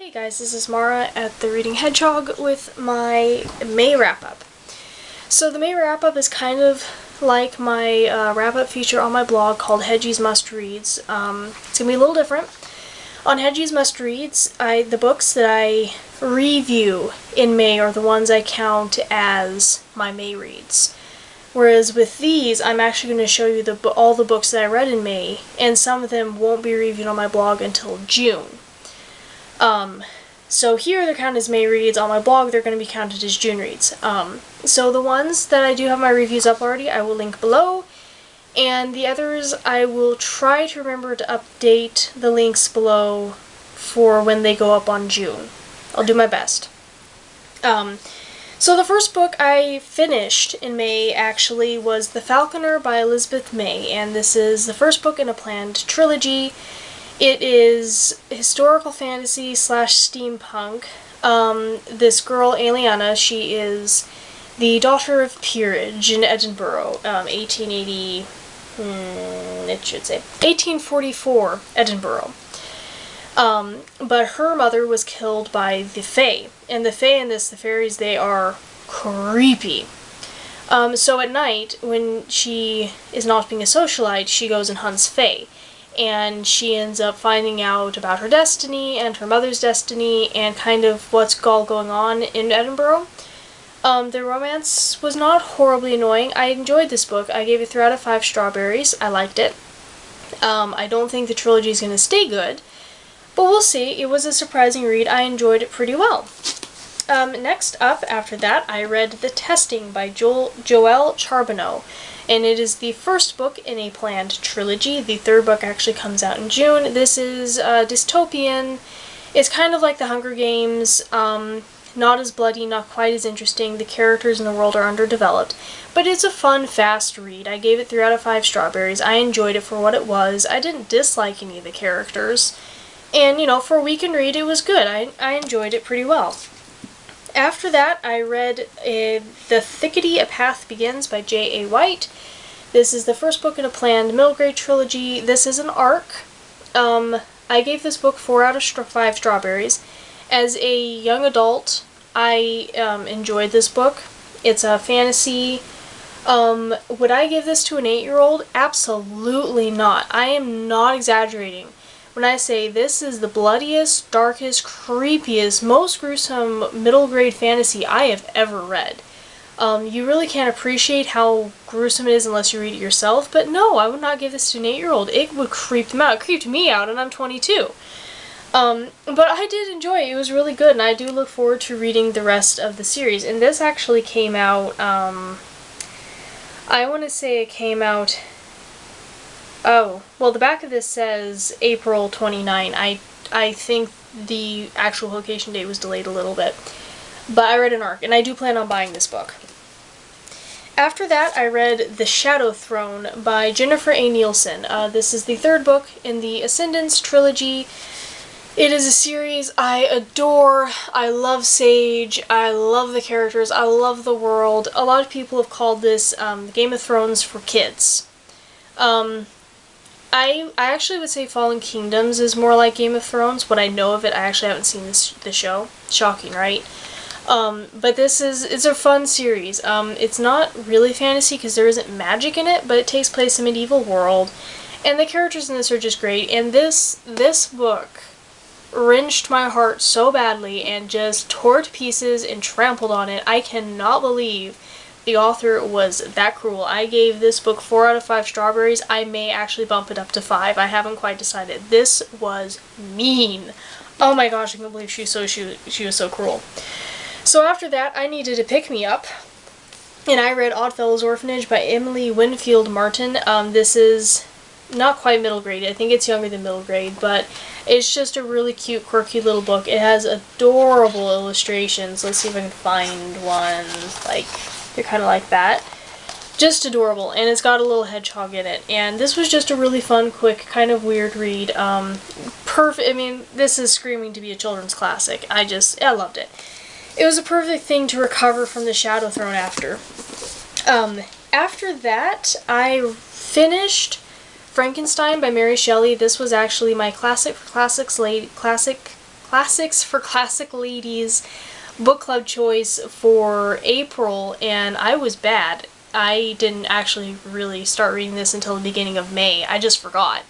Hey guys, this is Mara at The Reading Hedgehog with my May wrap-up. So the May wrap-up is kind of like my wrap-up feature on my blog called Hedgie's Must Reads. It's going to be a little different. On Hedgie's Must Reads, the books that I review in May are the ones I count as my May reads. Whereas with these, I'm actually going to show you all the books that I read in May, and some of them won't be reviewed on my blog until June. So here they're counted as May reads. On my blog, they're going to be counted as June reads. So the ones that I do have my reviews up already, I will link below. And the others, I will try to remember to update the links below for when they go up on June. I'll do my best. So the first book I finished in May, actually, was The Falconer by Elizabeth May. And this is the first book in a planned trilogy. It is historical fantasy / steampunk. This girl, Aliana, she is the daughter of peerage in Edinburgh, 1844 Edinburgh. But her mother was killed by the Fae. And the Fae in this, the fairies, they are creepy. So at night, when she is not being a socialite, she goes and hunts Fae. And she ends up finding out about her destiny and her mother's destiny and kind of what's all going on in Edinburgh. The romance was not horribly annoying. I enjoyed this book. I gave it 3 out of 5 strawberries. I liked it. I don't think the trilogy is going to stay good, but we'll see. It was a surprising read. I enjoyed it pretty well. Next up, after that, I read The Testing by Joelle Charbonneau. And it is the first book in a planned trilogy. The third book actually comes out in June. This is dystopian. It's kind of like The Hunger Games. Not as bloody, not quite as interesting. The characters in the world are underdeveloped. But it's a fun, fast read. I gave it 3 out of 5 strawberries. I enjoyed it for what it was. I didn't dislike any of the characters. And, you know, for a weekend read, it was good. I enjoyed it pretty well. After that, I read The Thickety, A Path Begins by J.A. White. This is the first book in a planned middle grade trilogy. This is an arc. I gave this book 4 out of 5 strawberries. As a young adult, I enjoyed this book. It's a fantasy. Would I give this to an 8-year-old? Absolutely not. I am not exaggerating when I say this is the bloodiest, darkest, creepiest, most gruesome middle grade fantasy I have ever read. You really can't appreciate how gruesome it is unless you read it yourself, but no, I would not give this to an 8-year-old. It would creep them out. It creeped me out, and I'm 22. But I did enjoy it. It was really good, and I do look forward to reading the rest of the series. And this actually came out, I want to say it came out... Oh, well, the back of this says April 29. I think the actual publication date was delayed a little bit. But I read an arc, and I do plan on buying this book. After that, I read The Shadow Throne by Jennifer A. Nielsen. This is the third book in the Ascendance trilogy. It is a series I adore. I love Sage. I love the characters. I love the world. A lot of people have called this Game of Thrones for kids. I actually would say Fallen Kingdoms is more like Game of Thrones. What I know of it, I actually haven't seen the show. Shocking, right? But it's a fun series. It's not really fantasy because there isn't magic in it, but it takes place in a medieval world. And the characters in this are just great. And this book wrenched my heart so badly and just tore it to pieces and trampled on it. I cannot believe the author was that cruel. I gave this book 4 out of 5 strawberries. I may actually bump it up to 5. I haven't quite decided. This was mean. Oh my gosh, I can't believe she was so cruel. So after that, I needed a pick-me-up, and I read Oddfellows Orphanage by Emily Winfield Martin. This is not quite middle grade. I think it's younger than middle grade, but it's just a really cute, quirky little book. It has adorable illustrations. Let's see if I can find one. They're kind of like that. Just adorable, and it's got a little hedgehog in it. And this was just a really fun, quick, kind of weird read. Perfect. I mean, this is screaming to be a children's classic. I loved it. It was a perfect thing to recover from the Shadow Throne after. After that, I finished Frankenstein by Mary Shelley. This was actually my classic Classics for Classic Ladies book club choice for April, and I was bad. I didn't actually really start reading this until the beginning of May. I just forgot.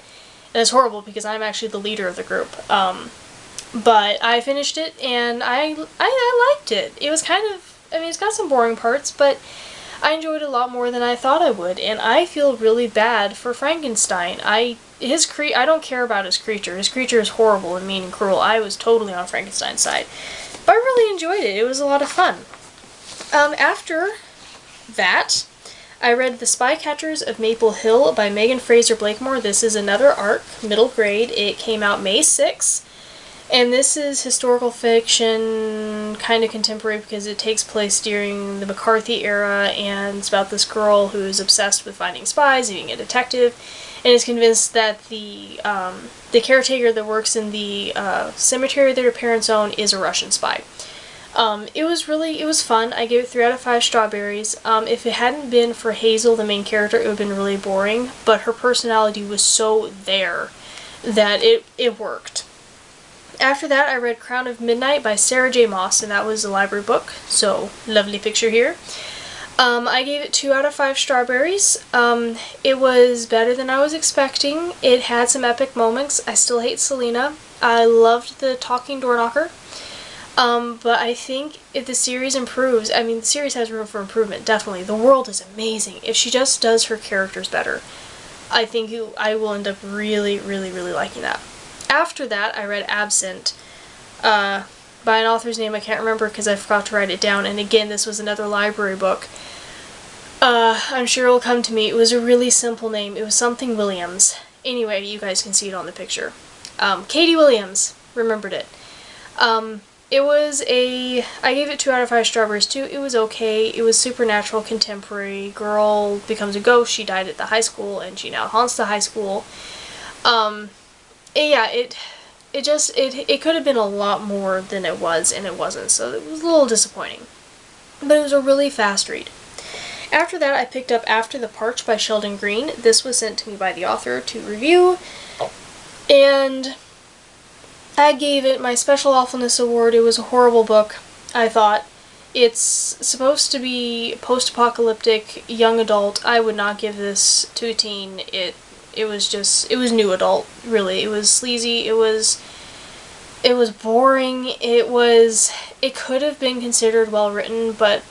And it's horrible because I'm actually the leader of the group. But I finished it, and I liked it. It was kind of, I mean, it's got some boring parts, but I enjoyed it a lot more than I thought I would, and I feel really bad for Frankenstein. I don't care about his creature. His creature is horrible and mean and cruel. I was totally on Frankenstein's side. But I really enjoyed it. It was a lot of fun. After that, I read The Spycatchers of Maple Hill by Megan Fraser Blakemore. This is another ARC, middle grade. It came out May 6th. And this is historical fiction, kind of contemporary, because it takes place during the McCarthy era, and it's about this girl who is obsessed with finding spies, being a detective, and is convinced that the caretaker that works in the cemetery that her parents own is a Russian spy. It was fun. I gave it 3 out of 5 strawberries. If it hadn't been for Hazel, the main character, it would have been really boring, but her personality was so there that it worked. After that, I read Crown of Midnight by Sarah J. Maas, and that was a library book, so lovely picture here. I gave it 2 out of 5 strawberries. It was better than I was expecting. It had some epic moments. I still hate Selena. I loved the talking door knocker. But I think if the series improves, I mean, the series has room for improvement, definitely. The world is amazing. If she just does her characters better, I think I will end up really, really, really liking that. After that, I read Absent by an author's name I can't remember because I forgot to write it down, and again, this was another library book. I'm sure it'll come to me. It was a really simple name. It was something Williams. Anyway, you guys can see it on the picture. Katie Williams. Remembered it. I gave it 2 out of 5 strawberries too. It was okay. It was supernatural, contemporary. Girl becomes a ghost. She died at the high school, and she now haunts the high school. Yeah, it could have been a lot more than it was, and it wasn't, so it was a little disappointing. But it was a really fast read. After that, I picked up After the Parch by Sheldon Green. This was sent to me by the author to review, and I gave it my Special Awfulness Award. It was a horrible book, I thought. It's supposed to be post-apocalyptic, young adult. I would not give this to a teen. It was new adult, really. It was sleazy, it was boring, it could have been considered well written, but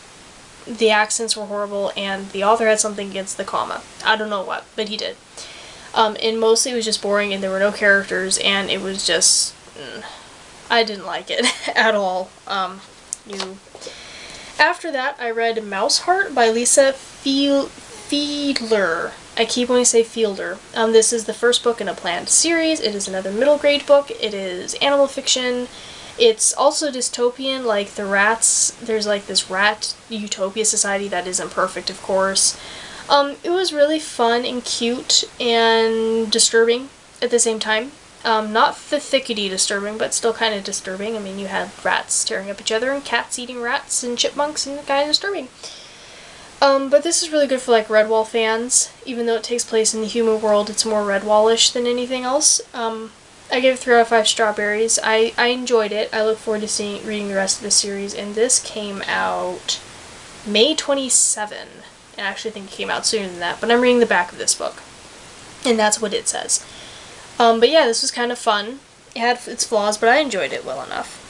the accents were horrible, and the author had something against the comma. I don't know what, but he did. And mostly it was just boring, and there were no characters, and it was just, I didn't like it at all. After that, I read Mouseheart by Lisa Fiedler. I keep wanting to say Fielder. This is the first book in a planned series. It is another middle grade book. It is animal fiction. It's also dystopian, like the rats. There's like this rat utopia society that isn't perfect, of course. It was really fun and cute and disturbing at the same time. Not the thickety disturbing, but still kind of disturbing. I mean, you had rats tearing up each other and cats eating rats and chipmunks, and kind of disturbing. But this is really good for like Redwall fans. Even though it takes place in the human world, it's more Redwall-ish than anything else. I gave it 3 out of 5 strawberries. I enjoyed it. I look forward to reading the rest of the series, and this came out May 27. I actually think it came out sooner than that, but I'm reading the back of this book, and that's what it says. But yeah, this was kind of fun. It had its flaws, but I enjoyed it well enough.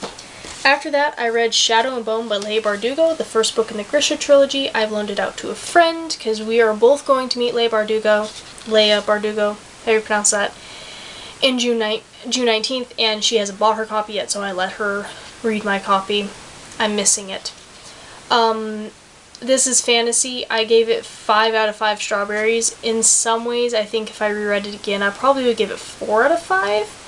After that, I read Shadow and Bone by Leigh Bardugo, the first book in the Grisha trilogy. I've loaned it out to a friend, because we are both going to meet Leigh Bardugo, how you pronounce that, in June 19th, and she hasn't bought her copy yet, so I let her read my copy. I'm missing it. This is fantasy. I gave it 5 out of 5 strawberries. In some ways, I think if I reread it again, I probably would give it 4 out of 5.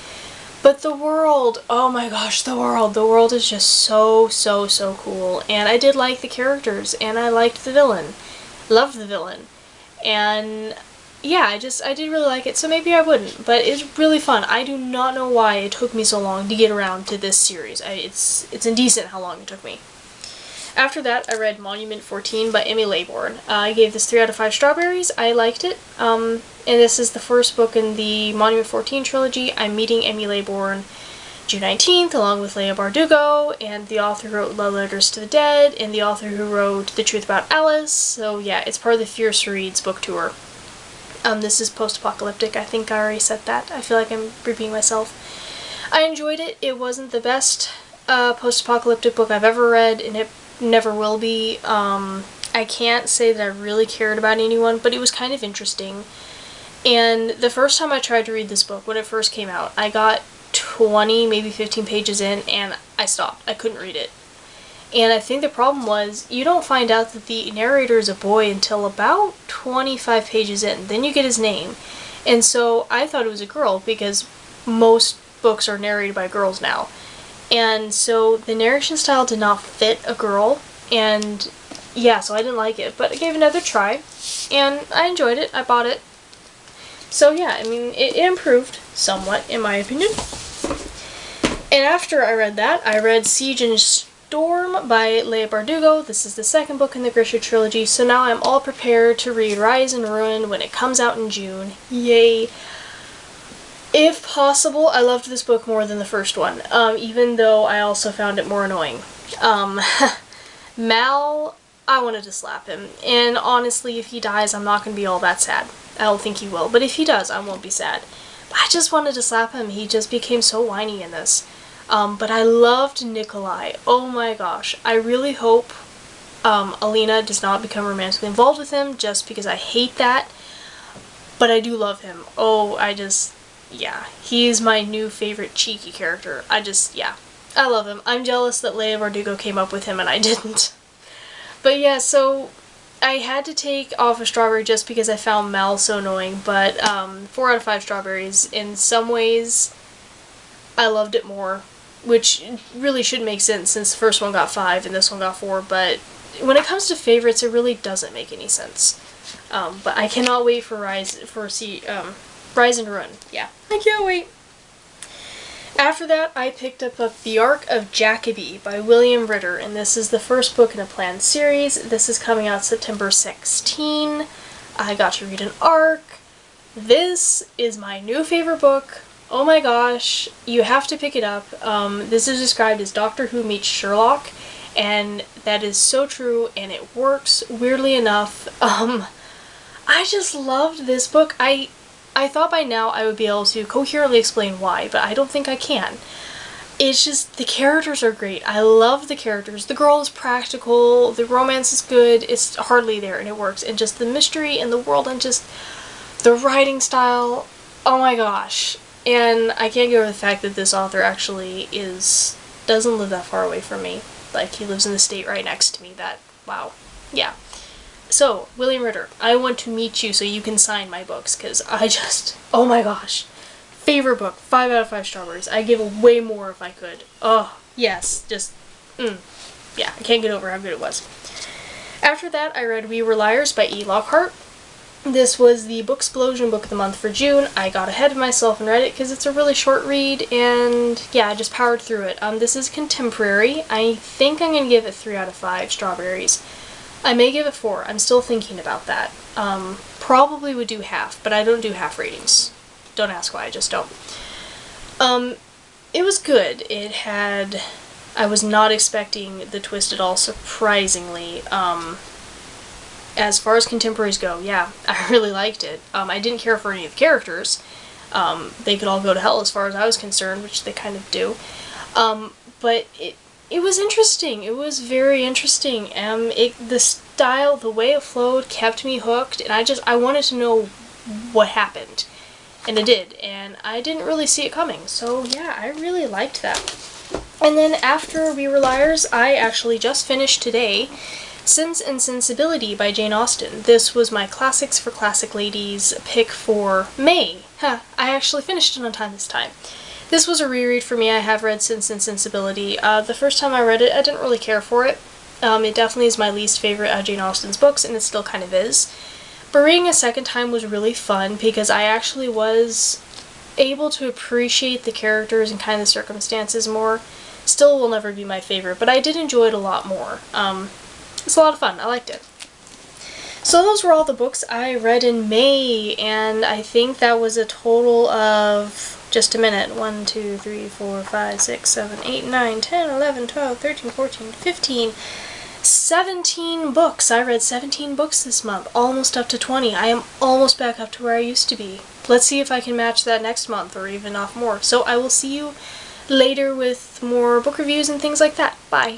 But the world, oh my gosh, the world is just so, so, so cool. And I did like the characters, and I liked the villain. Loved the villain. And yeah, I did really like it, so maybe I wouldn't. But it's really fun. I do not know why it took me so long to get around to this series. It's indecent how long it took me. After that, I read Monument 14 by Emmy Laybourne. I gave this 3 out of 5 strawberries. I liked it. And this is the first book in the Monument 14 trilogy. I'm meeting Emmy Laybourne June 19th, along with Leigh Bardugo, and the author who wrote Love Letters to the Dead, and the author who wrote The Truth About Alice. So yeah, it's part of the Fierce Reads book tour. This is post-apocalyptic. I think I already said that. I feel like I'm repeating myself. I enjoyed it. It wasn't the best post-apocalyptic book I've ever read, and it never will be. I can't say that I really cared about anyone, but it was kind of interesting. And the first time I tried to read this book, when it first came out, I got 20, maybe 15 pages in, and I stopped. I couldn't read it. And I think the problem was, you don't find out that the narrator is a boy until about 25 pages in. Then you get his name. And so I thought it was a girl, because most books are narrated by girls now. And so the narration style did not fit a girl, and yeah, so I didn't like it. But I gave it another try, and I enjoyed it. I bought it. So yeah, I mean, it improved somewhat, in my opinion. And after I read that, I read Siege and Storm by Leigh Bardugo. This is the second book in the Grisha trilogy, so now I'm all prepared to read Rise and Ruin when it comes out in June. Yay! If possible, I loved this book more than the first one, even though I also found it more annoying. Mal, I wanted to slap him, and honestly, if he dies, I'm not going to be all that sad. I don't think he will, but if he does, I won't be sad. I just wanted to slap him. He just became so whiny in this. But I loved Nikolai. Oh my gosh. I really hope Alina does not become romantically involved with him, just because I hate that. But I do love him. Yeah. He's my new favorite cheeky character. Yeah. I love him. I'm jealous that Leigh Bardugo came up with him and I didn't. But yeah, so I had to take off a strawberry just because I found Mal so annoying, but 4 out of 5 strawberries. In some ways, I loved it more, which really should make sense since the first one got 5 and this one got 4, but when it comes to favorites, it really doesn't make any sense. But I cannot wait for Rise and Ruin. Yeah, I can't wait. After that, I picked up The Ark of Jacoby by William Ritter, and this is the first book in a planned series. This is coming out September 16. I got to read an arc. This is my new favorite book. Oh my gosh, you have to pick it up. This is described as Doctor Who meets Sherlock, and that is so true, and it works, weirdly enough. I just loved this book. I thought by now I would be able to coherently explain why, but I don't think I can. It's just, the characters are great. I love the characters. The girl is practical, the romance is good, it's hardly there, and it works. And just the mystery and the world and just the writing style, oh my gosh. And I can't get over the fact that this author actually doesn't live that far away from me. Like, he lives in the state right next to me. Wow. Yeah. So, William Ritter, I want to meet you so you can sign my books, because oh my gosh. Favorite book, 5 out of 5 strawberries. I'd give way more if I could. Oh, yes, yeah, I can't get over how good it was. After that, I read We Were Liars by E. Lockhart. This was the Booksplosion Book of the Month for June. I got ahead of myself and read it because it's a really short read, and yeah, I just powered through it. This is contemporary. I think I'm going to give it 3 out of 5 strawberries. I may give it 4. I'm still thinking about that. Probably would do half, but I don't do half ratings. Don't ask why, I just don't. It was good. I was not expecting the twist at all, surprisingly. As far as contemporaries go, yeah, I really liked it. I didn't care for any of the characters. They could all go to hell as far as I was concerned, which they kind of do. But it was interesting. It was very interesting. The style, the way it flowed kept me hooked, and I wanted to know what happened. And it did, and I didn't really see it coming. So yeah, I really liked that. And then after We Were Liars, I actually just finished today Sense and Sensibility by Jane Austen. This was my Classics for Classic Ladies pick for May. I actually finished it on time this time. This was a reread for me. I have read Sense and Sensibility. The first time I read it, I didn't really care for it. It definitely is my least favorite of Jane Austen's books, and it still kind of is. But reading a second time was really fun because I actually was able to appreciate the characters and kind of the circumstances more. Still will never be my favorite, but I did enjoy it a lot more. It's a lot of fun. I liked it. So those were all the books I read in May, and I think that was a total of, just a minute, 1, 2, 3, 4, 5, 6, 7, 8, 9, 10, 11, 12, 13, 14, 15, 17 books. I read 17 books this month, almost up to 20. I am almost back up to where I used to be. Let's see if I can match that next month or even off more. So I will see you later with more book reviews and things like that. Bye.